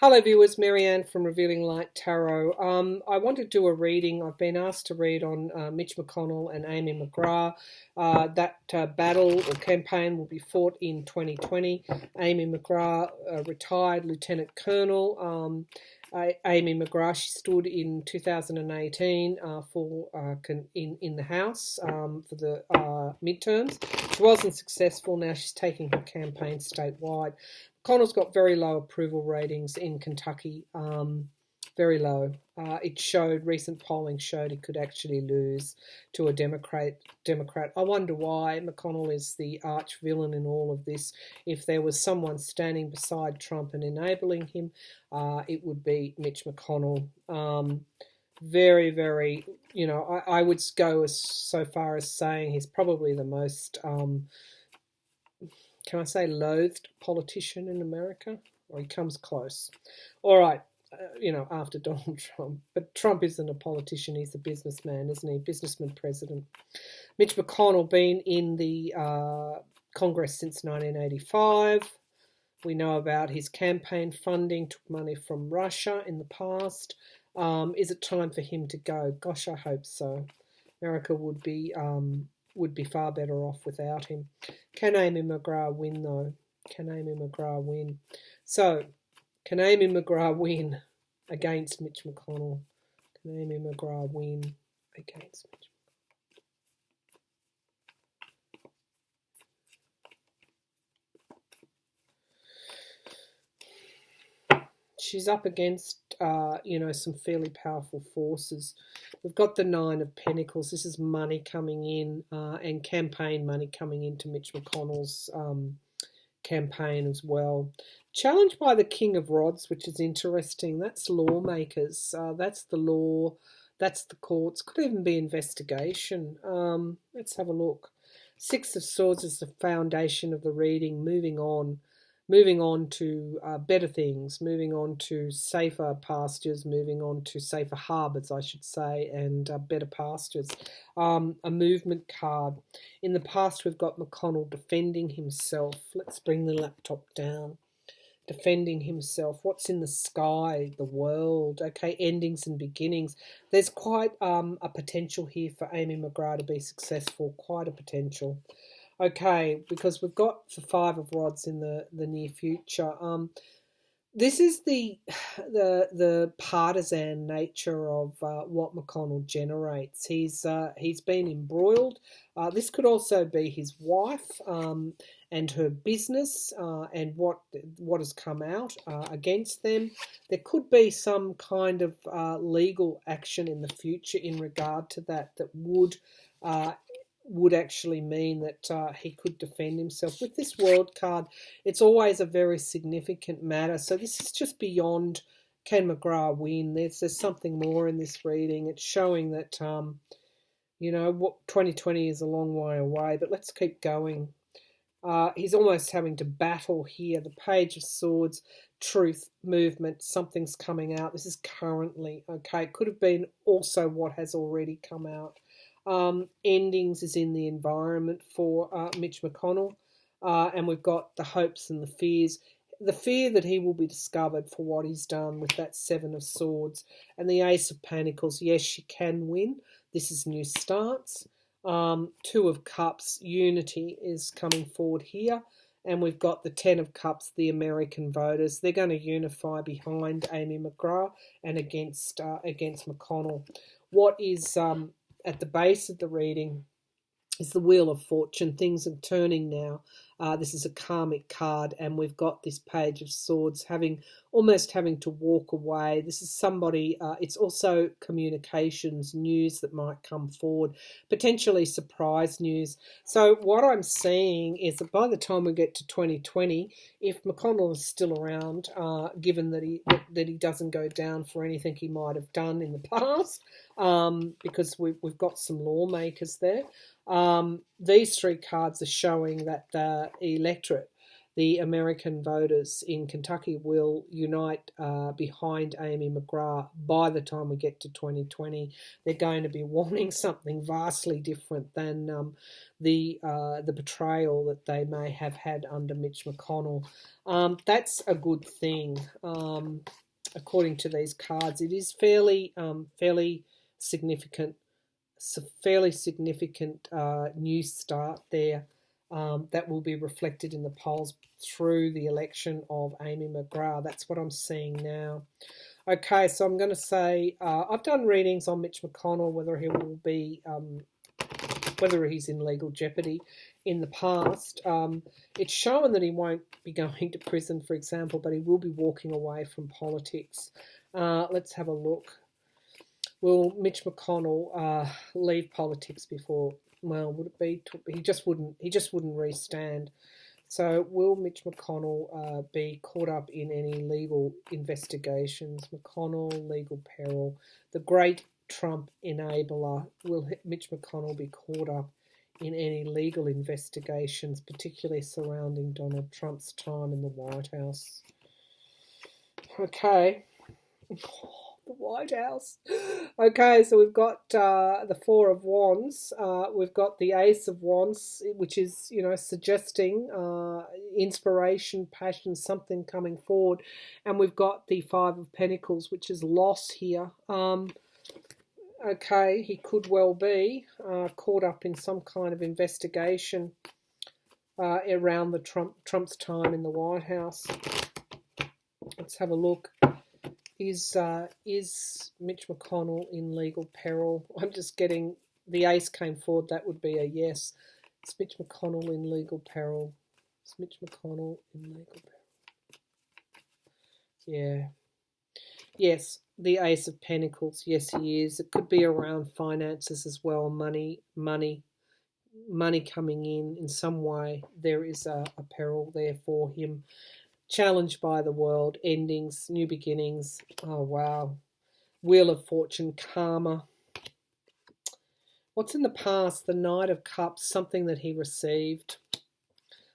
Hello, viewers. Marianne from Revealing Light Tarot. I want to do a reading. I've been asked to read on Mitch McConnell and Amy McGrath. That battle or campaign will be fought in 2020. Amy McGrath, retired Lieutenant Colonel. Amy McGrath, she stood in 2018 in the House for the midterms. She wasn't successful. Now she's taking her campaign statewide. McConnell's got very low approval ratings in Kentucky, very low. Recent polling showed he could actually lose to a Democrat. I wonder why McConnell is the arch villain in all of this. If there was someone standing beside Trump and enabling him, it would be Mitch McConnell. Very, very, I would go so far as saying he's probably the most can I say loathed politician in America? Or he comes close. All right, after Donald Trump. But Trump isn't a politician, he's a businessman, isn't he? Businessman president. Mitch McConnell been in the Congress since 1985. We know about his campaign funding, took money from Russia in the past. Is it time for him to go? Gosh, I hope so. America would be far better off without him. Can Amy McGrath win, though? Can Amy McGrath win? So, can Amy McGrath win against Mitch McConnell? Can Amy McGrath win against Mitch McConnell? She's up against, some fairly powerful forces. We've got the Nine of Pentacles. This is money coming in and campaign money coming into Mitch McConnell's campaign as well. Challenged by the King of Rods, which is interesting. That's lawmakers. That's the law. That's the courts. Could even be investigation. Let's have a look. Six of Swords is the foundation of the reading. Moving on to better things, moving on to safer pastures, moving on to safer harbours, I should say, and better pastures. A movement card. In the past, we've got McConnell defending himself. Let's bring the laptop down. Defending himself. What's in the sky? The world. Okay, endings and beginnings. There's quite a potential here for Amy McGrath to be successful. Quite a potential. Okay, because we've got the Five of Rods in the near future. This is the partisan nature of what McConnell generates. He's been embroiled. This could also be his wife and her business and what has come out against them. There could be some kind of legal action in the future in regard to that would actually mean that he could defend himself. With this World card, it's always a very significant matter. So this is just beyond can McGrath win. There's something more in this reading. It's showing that, what 2020 is a long way away, but let's keep going. He's almost having to battle here. The Page of Swords, truth, movement, something's coming out. This is currently, okay. It could have been also what has already come out. Endings is in the environment for Mitch McConnell, and we've got the hopes and the fears. The fear that he will be discovered for what he's done with that Seven of Swords and the Ace of Pentacles. Yes, she can win. This is new starts. Two of Cups, unity is coming forward here. And we've got the Ten of Cups, the American voters. They're going to unify behind Amy McGrath and against McConnell. What is at the base of the reading is the Wheel of Fortune. Things are turning now. This is a karmic card, and we've got this Page of Swords almost having to walk away. This is somebody, it's also communications, news that might come forward, potentially surprise news. So what I'm seeing is that by the time we get to 2020, if McConnell is still around, given that he doesn't go down for anything he might have done in the past, because we've got some lawmakers there, these three cards are showing that the electorate, the American voters in Kentucky will unite behind Amy McGrath by the time we get to 2020. They're going to be wanting something vastly different than the betrayal that they may have had under Mitch McConnell. That's a good thing. According to these cards, it is fairly significant. It's a fairly significant new start there that will be reflected in the polls through the election of Amy McGrath. That's what I'm seeing now. Okay, so I'm going to say I've done readings on Mitch McConnell, whether he will be, whether he's in legal jeopardy in the past. It's shown that he won't be going to prison, for example, but he will be walking away from politics. Let's have a look. Will Mitch McConnell leave politics before? Well, would it be? He just wouldn't restand. So, will Mitch McConnell be caught up in any legal investigations? McConnell, legal peril. The great Trump enabler. Will Mitch McConnell be caught up in any legal investigations, particularly surrounding Donald Trump's time in the White House? Okay. The White House. Okay, so we've got the Four of Wands. We've got the Ace of Wands, which is, suggesting inspiration, passion, something coming forward. And we've got the Five of Pentacles, which is loss here. Okay, he could well be caught up in some kind of investigation around the Trump's time in the White House. Let's have a look. Is Mitch McConnell in legal peril? I'm just getting the ace came forward. That would be a yes. Is Mitch McConnell in legal peril? Is Mitch McConnell in legal peril? Yeah. Yes, the Ace of Pentacles. Yes, he is. It could be around finances as well. Money coming in some way. There is a peril there for him. Challenged by the world, endings, new beginnings. Oh, wow. Wheel of Fortune, karma. What's in the past? The Knight of Cups, something that he received.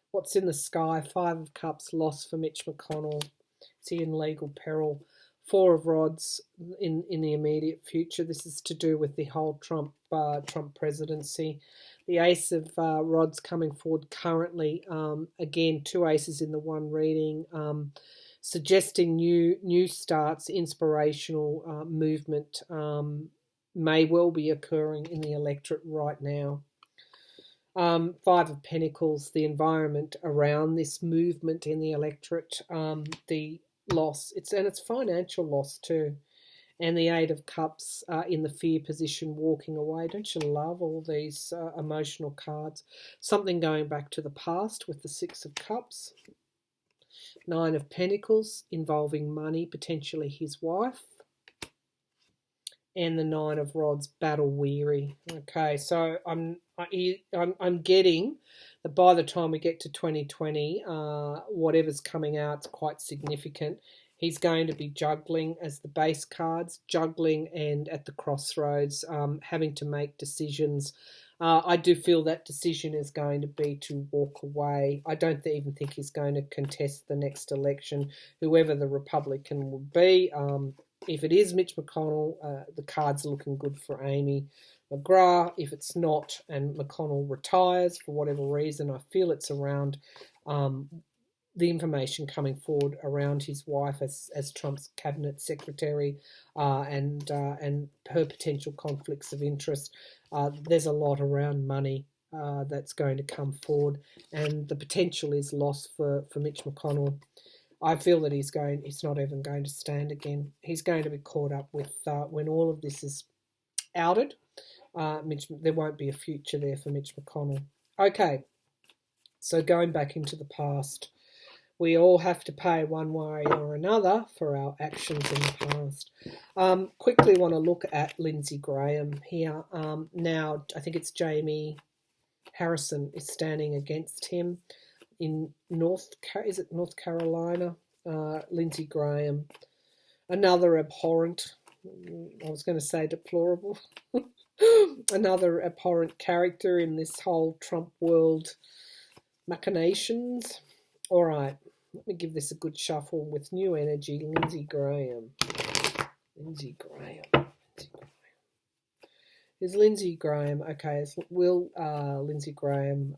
What's in the sky? Five of Cups, loss for Mitch McConnell. Is he in legal peril? Four of Rods in the immediate future. This is to do with the whole Trump presidency. The Ace of Rods coming forward currently. Again, two aces in the one reading, suggesting new starts, inspirational movement may well be occurring in the electorate right now. Five of Pentacles, the environment around this movement in the electorate, the loss. It's financial loss too. And the Eight of Cups in the fear position, walking away. Don't you love all these emotional cards? Something going back to the past with the Six of Cups. Nine of Pentacles involving money, potentially his wife. And the Nine of Rods, battle weary. Okay, so I'm getting that by the time we get to 2020, whatever's coming out is quite significant. He's going to be juggling as the base cards, juggling and at the crossroads, having to make decisions. I do feel that decision is going to be to walk away. I don't even think he's going to contest the next election, whoever the Republican will be. If it is Mitch McConnell, the cards are looking good for Amy McGrath. If it's not and McConnell retires for whatever reason, I feel it's around the information coming forward around his wife as Trump's cabinet secretary and her potential conflicts of interest. There's a lot around money that's going to come forward, and the potential is lost for Mitch McConnell. I feel that he's not even going to stand again. He's going to be caught up with when all of this is outed. There won't be a future there for Mitch McConnell. Okay, so going back into the past. We all have to pay one way or another for our actions in the past. Quickly want to look at Lindsey Graham here. Now, I think it's Jamie Harrison is standing against him in North Carolina. Lindsey Graham, another abhorrent, I was going to say deplorable, another abhorrent character in this whole Trump world machinations. All right, let me give this a good shuffle with new energy. Lindsey Graham. Lindsey Graham. Is Lindsey Graham, okay, will Lindsey Graham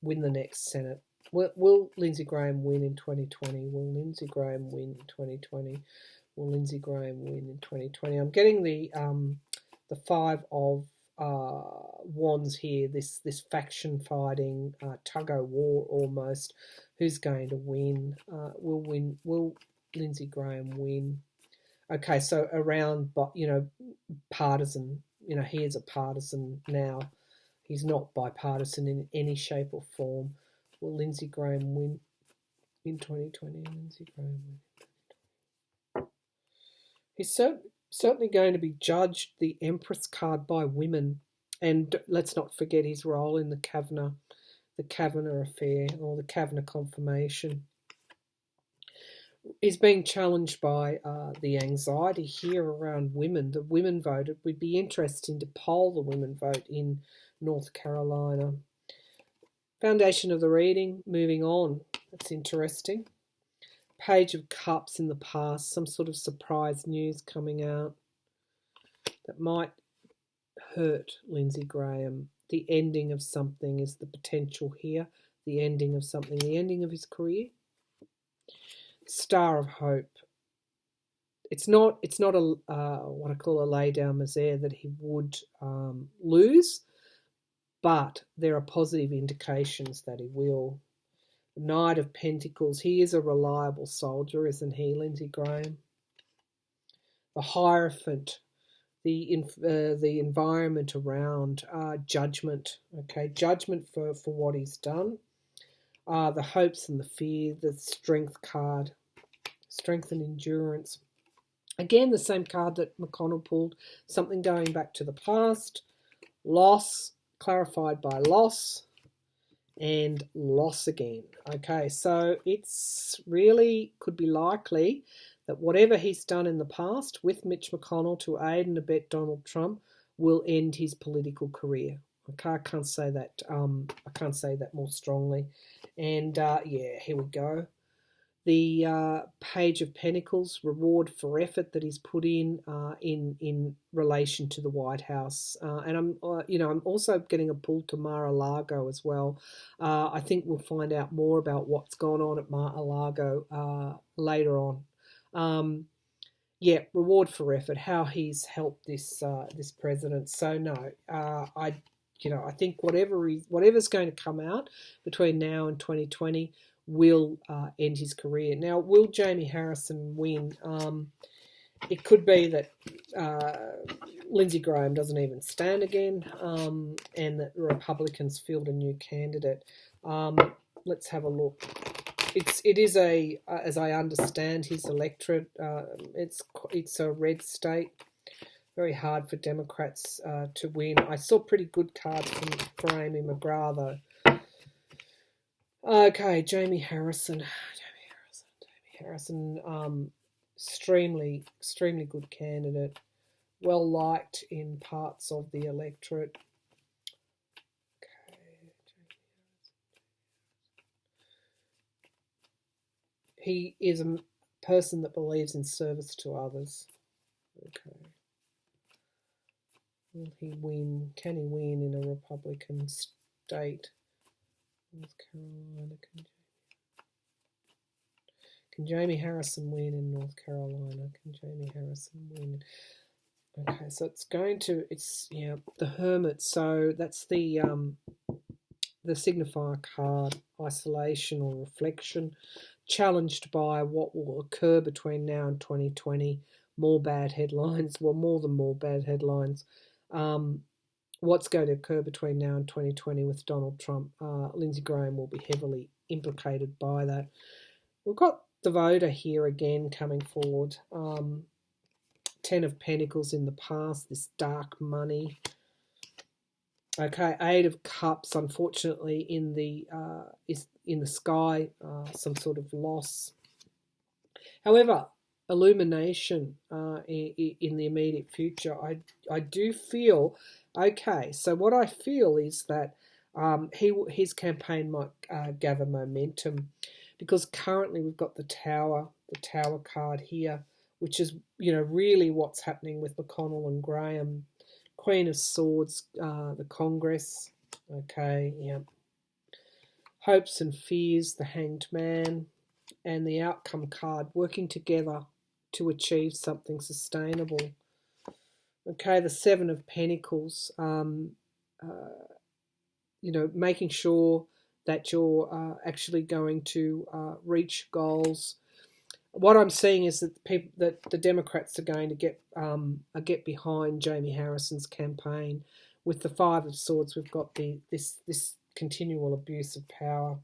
win the next Senate? Will Lindsey Graham win in 2020? Will Lindsey Graham win in 2020? Will Lindsey Graham win in 2020? I'm getting the Five of Wands here, this faction fighting, tug-of-war almost. Who's going to win? Will Lindsey Graham win? Okay, so around, but partisan. He is a partisan now. He's not bipartisan in any shape or form. Will Lindsey Graham win in 2020? Lindsey Graham win. He's certainly going to be judged, the Empress card, by women. And let's not forget his role in the Kavanagh affair, or the Kavanagh confirmation. Is being challenged by the anxiety here around women. The women voted. Would be interesting to poll the women vote in North Carolina. Foundation of the reading, moving on. That's interesting. Page of Cups in the past, some sort of surprise news coming out that might hurt Lindsey Graham. The ending of something is the potential here. The ending of something, the ending of his career. Star of Hope. It's not a what I call a lay down misère that he would lose, but there are positive indications that he will. Knight of Pentacles. He is a reliable soldier, isn't he, Lindsey Graham? The Hierophant. The environment around judgment. Okay, judgment for what he's done. The hopes and the fear. The Strength card. Strength and endurance. Again, the same card that McConnell pulled. Something going back to the past. Loss, clarified by loss. And loss again. Okay, so it's really could be likely that whatever he's done in the past with Mitch McConnell to aid and abet Donald Trump will end his political career. Okay, I can't say that. I can't say that more strongly. And yeah, here we go. The Page of Pentacles, reward for effort that he's put in relation to the White House, and I'm also getting a pull to Mar-a-Lago as well. I think we'll find out more about what's gone on at Mar-a-Lago later on. Yeah, reward for effort, how he's helped this president. So no, I think whatever's going to come out between now and 2020. Will end his career. Now, will Jamie Harrison win? It could be that Lindsey Graham doesn't even stand again, and that the Republicans field a new candidate. Let's have a look. It is as I understand his electorate, it's a red state. Very hard for Democrats to win. I saw pretty good cards for Amy McGrath though. Okay, Jamie Harrison, extremely good candidate, well liked in parts of the electorate. Okay, he is a person that believes in service to others. Okay, will he win? Can he win in a Republican state? North Carolina. Can Jamie Harrison win in North Carolina? Can Jamie Harrison win? Okay, so it's the Hermit. So that's the signifier card, isolation or reflection, challenged by what will occur between now and 2020. More bad headlines. Well, more than more bad headlines. What's going to occur between now and 2020 with Donald Trump. Lindsey Graham will be heavily implicated by that. We've got the voter here again coming forward. 10 of Pentacles in the past, this dark money. Okay, 8 of Cups, unfortunately, is in the sky, some sort of loss. However, illumination in the immediate future. I do feel. Okay, so what I feel is that his campaign might gather momentum, because currently we've got the tower card here, which is, really what's happening with McConnell and Graham. Queen of Swords, the Congress. Okay, yeah. Hopes and fears, the Hanged Man, and the outcome card, working together to achieve something sustainable. Okay, the Seven of Pentacles, making sure that you're actually going to reach goals. What I'm seeing is that the Democrats are going to get behind Jamie Harrison's campaign. With the Five of Swords, we've got this continual abuse of power,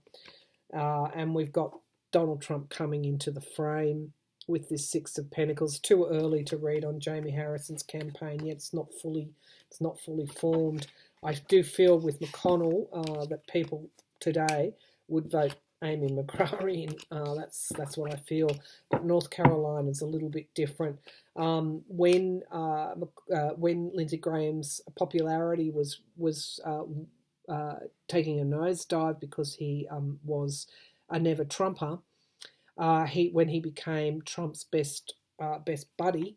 and we've got Donald Trump coming into the frame with this Six of Pentacles. Too early to read on Jamie Harrison's campaign yet. It's not fully formed. I do feel with McConnell that people today would vote Amy McGrath in. That's what I feel. But North Carolina is a little bit different. When Lindsey Graham's popularity was taking a nosedive because he was a never Trumper, when he became Trump's best buddy,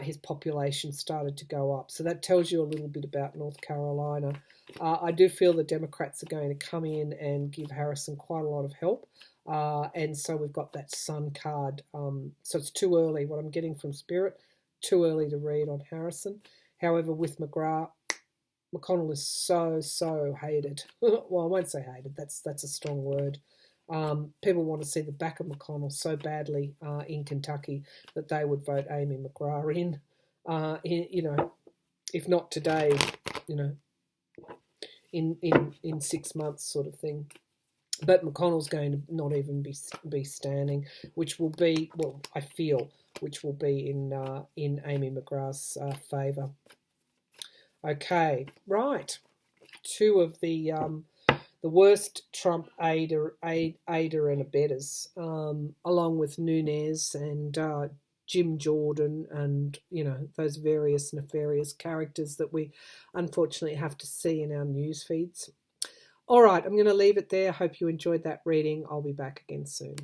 his population started to go up. So that tells you a little bit about North Carolina. I do feel the Democrats are going to come in and give Harrison quite a lot of help. And so we've got that Sun card. So it's too early. What I'm getting from Spirit, too early to read on Harrison. However, with McGrath, McConnell is so hated. Well, I won't say hated. That's a strong word. People want to see the back of McConnell so badly in Kentucky that they would vote Amy McGrath in. If not today, in 6 months, sort of thing. But McConnell's going to not even be standing, which will be, well, I feel, which will be in Amy McGrath's favour. Okay, right. Two of the worst Trump aider and abettors, along with Nunes and Jim Jordan and, those various nefarious characters that we unfortunately have to see in our news feeds. All right, I'm going to leave it there. Hope you enjoyed that reading. I'll be back again soon.